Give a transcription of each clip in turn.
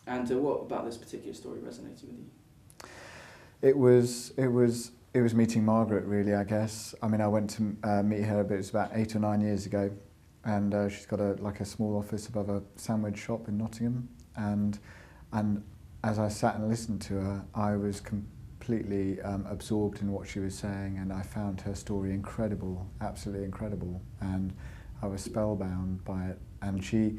And what about this particular story resonated with you? It was meeting Margaret, really, I guess. I mean, I went to meet her, but it was about 8 or 9 years ago, and she's got a small office above a sandwich shop in Nottingham, and as I sat and listened to her, I was completely absorbed in what she was saying, and I found her story incredible, absolutely incredible, and I was spellbound by it. And she,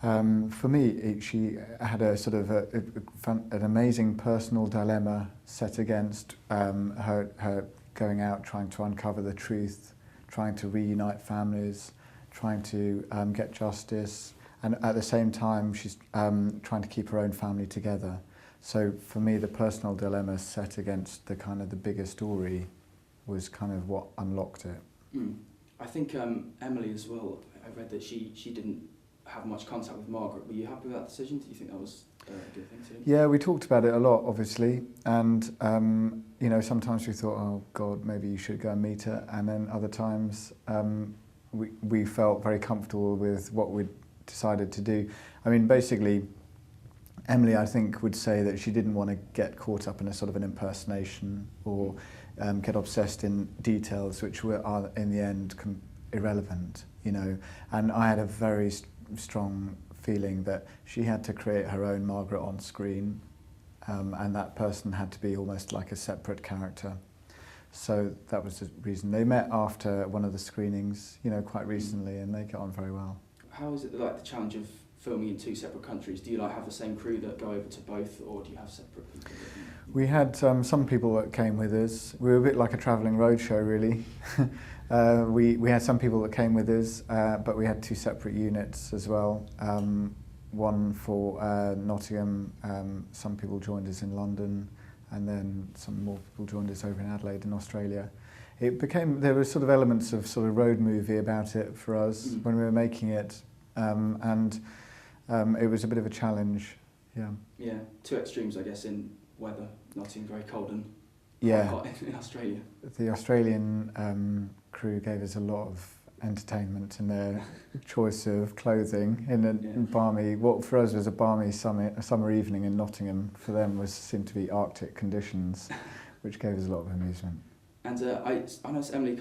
for me, she had a sort of an amazing personal dilemma set against her going out, trying to uncover the truth, trying to reunite families, trying to get justice, and at the same time she's trying to keep her own family together. So for me, the personal dilemma set against the kind of the bigger story was kind of what unlocked it. I think Emily as well, I read that she didn't have much contact with Margaret. Were you happy with that decision? Do you think that was a good thing to do? Yeah, we talked about it a lot, obviously, and you know, sometimes we thought, oh God, maybe you should go and meet her, and then other times we felt very comfortable with what we'd decided to do. I mean, basically, Emily, I think, would say that she didn't want to get caught up in a sort of an impersonation or get obsessed in details which are in the end irrelevant, you know. And I had a very strong feeling that she had to create her own Margaret on screen, and that person had to be almost like a separate character. So that was the reason. They met after one of the screenings, you know, quite recently, and they get on very well. How is it like the challenge of filming in two separate countries? Do you like have the same crew that go over to both, or do you have separate people? We had some people that came with us. We were a bit like a travelling roadshow, really. We had some people that came with us, but we had two separate units as well. One for Nottingham, some people joined us in London, and then some more people joined us over in Adelaide in Australia. There were sort of elements of sort of road movie about it for us when we were making it, and it was a bit of a challenge. Yeah. Yeah, two extremes, I guess, in weather. Nottingham very cold and hot in Australia. The Australian crew gave us a lot of entertainment in their choice of clothing in a balmy, what for us was a balmy summer evening in Nottingham, for them seemed to be Arctic conditions, which gave us a lot of amusement. And I know Emily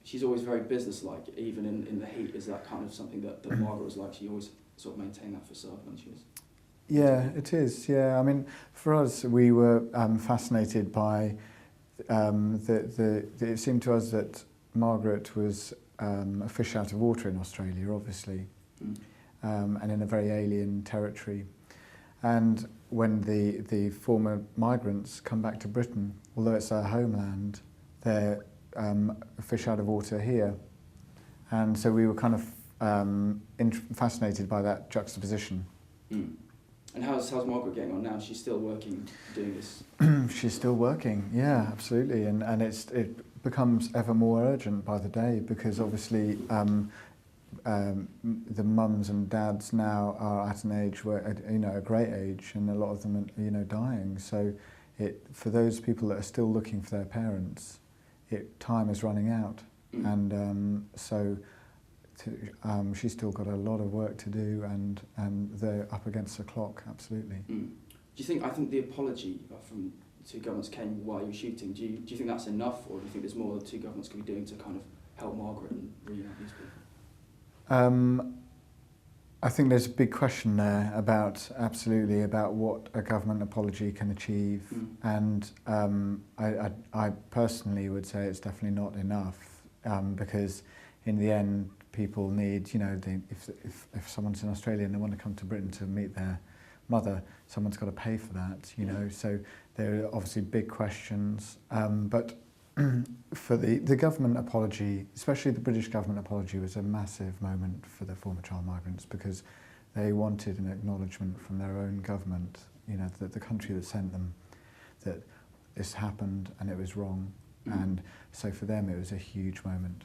she's always very businesslike, even in the heat. Is that kind of something that Margaret was like? She always sort of maintained that facade when she was... Yeah, it is, yeah. I mean, for us, we were fascinated by it seemed to us that Margaret was a fish out of water in Australia, obviously, and in a very alien territory. And when the former migrants come back to Britain, although it's their homeland, they're a fish out of water here. And so we were kind of fascinated by that juxtaposition. And how's Margaret getting on now? She's still working, doing this? She's still working, yeah, absolutely. And it becomes ever more urgent by the day, because obviously the mums and dads now are at an age where, you know, a great age, and a lot of them are, you know, dying. So for those people that are still looking for their parents, time is running out. And so she's still got a lot of work to do, and they're up against the clock, absolutely. Do you think, I think the apology from the two governments came while you were shooting, do you think that's enough, or do you think there's more the two governments could be doing to kind of help Margaret and reunite these people? I think there's a big question there about what a government apology can achieve, and I personally would say it's definitely not enough, because in the end people need, you know, if someone's in Australia and they want to come to Britain to meet their mother, someone's got to pay for that, you know. So there are obviously big questions, but for the government apology, especially the British government apology, was a massive moment for the former child migrants, because they wanted an acknowledgement from their own government, you know, that the country that sent them, that this happened and it was wrong. And so for them it was a huge moment.